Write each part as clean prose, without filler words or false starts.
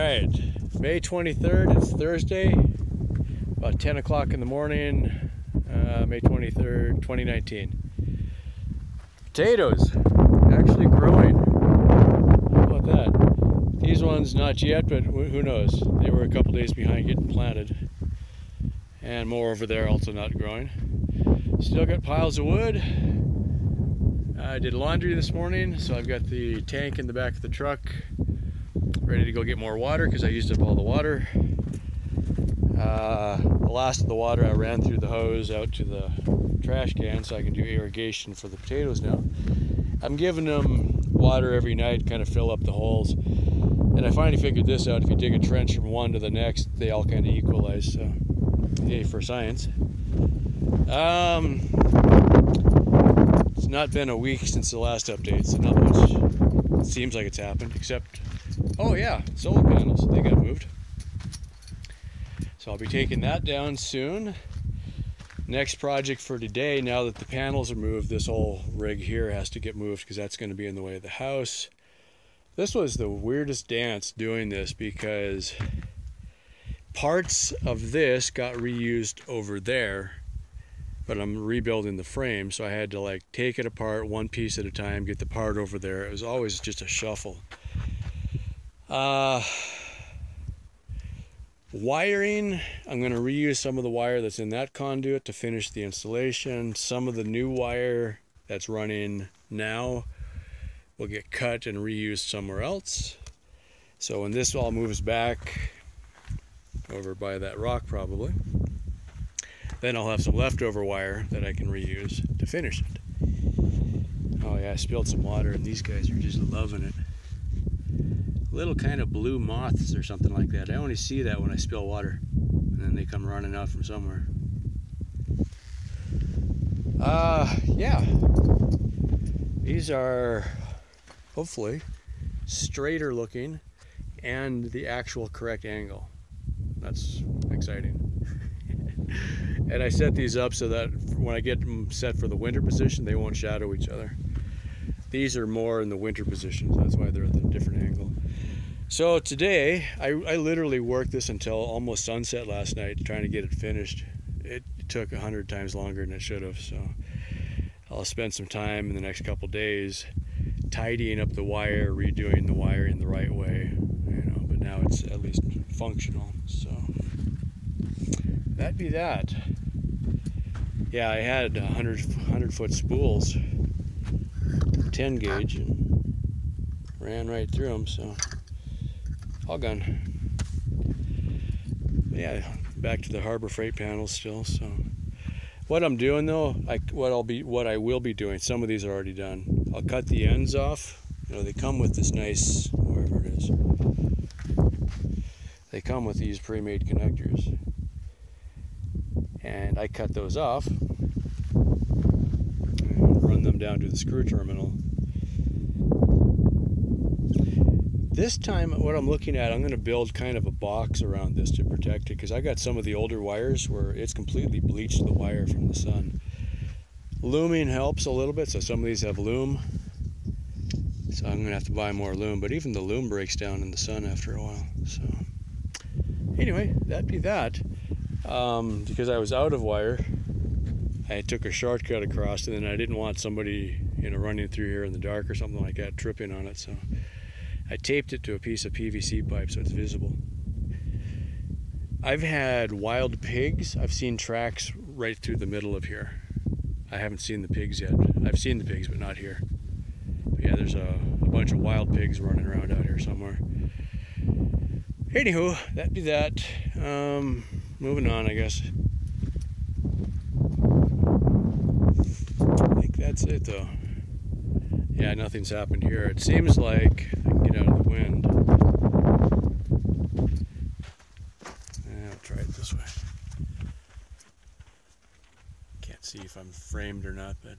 Alright, May 23rd, it's Thursday, about 10 o'clock in the morning, May 23rd, 2019. Potatoes, actually growing. How about that? These ones not yet, but who knows? They were a couple days behind getting planted. And more over there also not growing. Still got piles of wood. I did laundry this morning, so I've got the tank in the back of the truck ready to go get more water because I used up all the water. The last of the water I ran through the hose out to the trash can so I can do irrigation for the potatoes now. I'm giving them water every night, kind of fill up the holes. And I finally figured this out: if you dig a trench from one to the next, they all kind of equalize. So, yay for science. It's not been a week since the last update, so not much seems like it's happened, except, oh yeah, solar panels, they got moved. So I'll be taking that down soon. Next project for today, now that the panels are moved, this whole rig here has to get moved because that's going to be in the way of the house. This was the weirdest dance doing this because parts of this got reused over there, but I'm rebuilding the frame, so I had to like take it apart one piece at a time, get the part over there. It was always just a shuffle. Wiring, I'm going to reuse some of the wire that's in that conduit to finish the installation. Some of the new wire that's running now will get cut and reused somewhere else. So when this all moves back over by that rock probably, then I'll have some leftover wire that I can reuse to finish it. Oh yeah, I spilled some water and these guys are just loving it. Little kind of blue moths or something like that. I only see that when I spill water, and then they come running out from somewhere. Yeah, these are hopefully straighter looking and the actual correct angle. That's exciting. And I set these up so that when I get them set for the winter position, they won't shadow each other. These are more in the winter positions, that's why they're at a different angle. So today, I literally worked this until almost sunset last night trying to get it finished. It took 100 times longer than it should have, so I'll spend some time in the next couple days tidying up the wire, redoing the wiring the right way, you know, but now it's at least functional, so that'd be that. Yeah, I had 100 foot spools, 10 gauge, and ran right through them, so all gone. Yeah, back to the Harbor Freight panels still. So what I'm doing though, what I will be doing, some of these are already done. I'll cut the ends off. You know, they come with this nice, wherever it is, they come with these pre-made connectors, and I cut those off and run them down to the screw terminal. This time, what I'm looking at, I'm going to build kind of a box around this to protect it, because I got some of the older wires where it's completely bleached the wire from the sun. Looming helps a little bit, so some of these have loom. So I'm going to have to buy more loom, but even the loom breaks down in the sun after a while. So anyway, that'd be that. Because I was out of wire, I took a shortcut across, and then I didn't want somebody, you know, running through here in the dark or something like that, tripping on it. So I taped it to a piece of PVC pipe so it's visible. I've had wild pigs. I've seen tracks right through the middle of here. I haven't seen the pigs yet. I've seen the pigs, but not here. But yeah, there's a bunch of wild pigs running around out here somewhere. Anywho, that'd be that. Moving on, I guess. I think that's it though. Yeah, nothing's happened here. It seems like I can get out of the wind. I'll try it this way. Can't see if I'm framed or not, but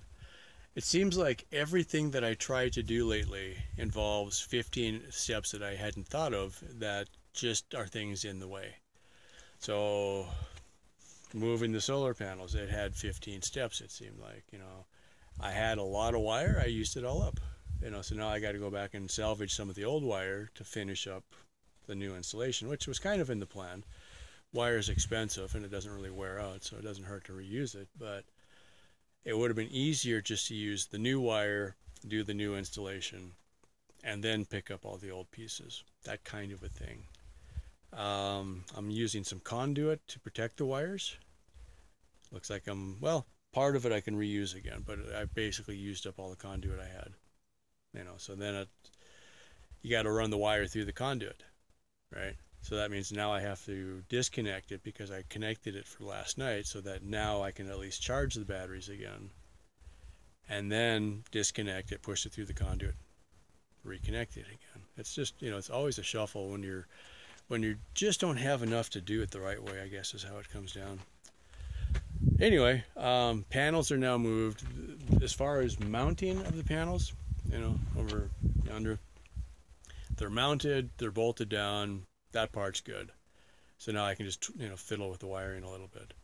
it seems like everything that I try to do lately involves 15 steps that I hadn't thought of that just are things in the way. So moving the solar panels, it had 15 steps, it seemed like, you know. I had a lot of wire, I used it all up, you know, so now I got to go back and salvage some of the old wire to finish up the new installation, which was kind of in the plan. Wire is expensive and it doesn't really wear out, so it doesn't hurt to reuse it, but it would have been easier just to use the new wire, do the new installation, and then pick up all the old pieces. That kind of a thing. I'm using some conduit to protect the wires. Looks like well, part of it I can reuse again, but I basically used up all the conduit I had. You know, so then you got to run the wire through the conduit, right? So that means now I have to disconnect it because I connected it for last night, so that now I can at least charge the batteries again. And then disconnect it, push it through the conduit, reconnect it again. It's just, you know, it's always a shuffle when you just don't have enough to do it the right way, I guess is how it comes down. Anyway, panels are now moved. As far as mounting of the panels, you know, over yonder, they're mounted, they're bolted down. That part's good. So now I can just, you know, fiddle with the wiring a little bit.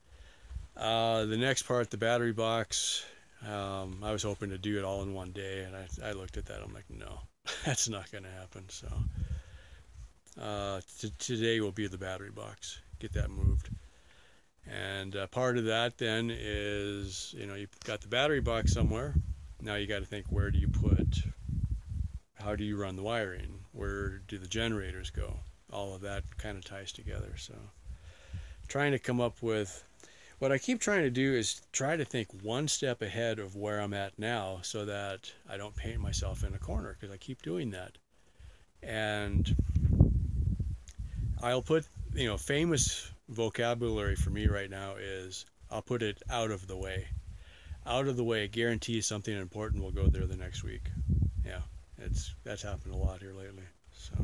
The next part, the battery box, I was hoping to do it all in one day, and I looked at that, I'm like, no, that's not going to happen. So today will be the battery box, get that moved. And part of that then is, you know, you've got the battery box somewhere. Now you got to think, where do you put, how do you run the wiring? Where do the generators go? All of that kind of ties together. So trying to come up with, what I keep trying to do is try to think one step ahead of where I'm at now, so that I don't paint myself in a corner, because I keep doing that. And I'll put, you know, famous vocabulary for me right now is, I'll put it out of the way. Out of the way guarantees something important will go there the next week. Yeah, that's happened a lot here lately. So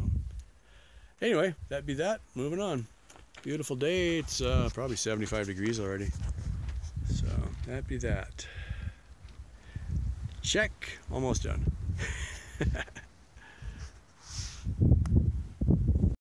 anyway, that'd be that. Moving on. Beautiful day. It's probably 75 degrees already. So that'd be that. Check. Almost done.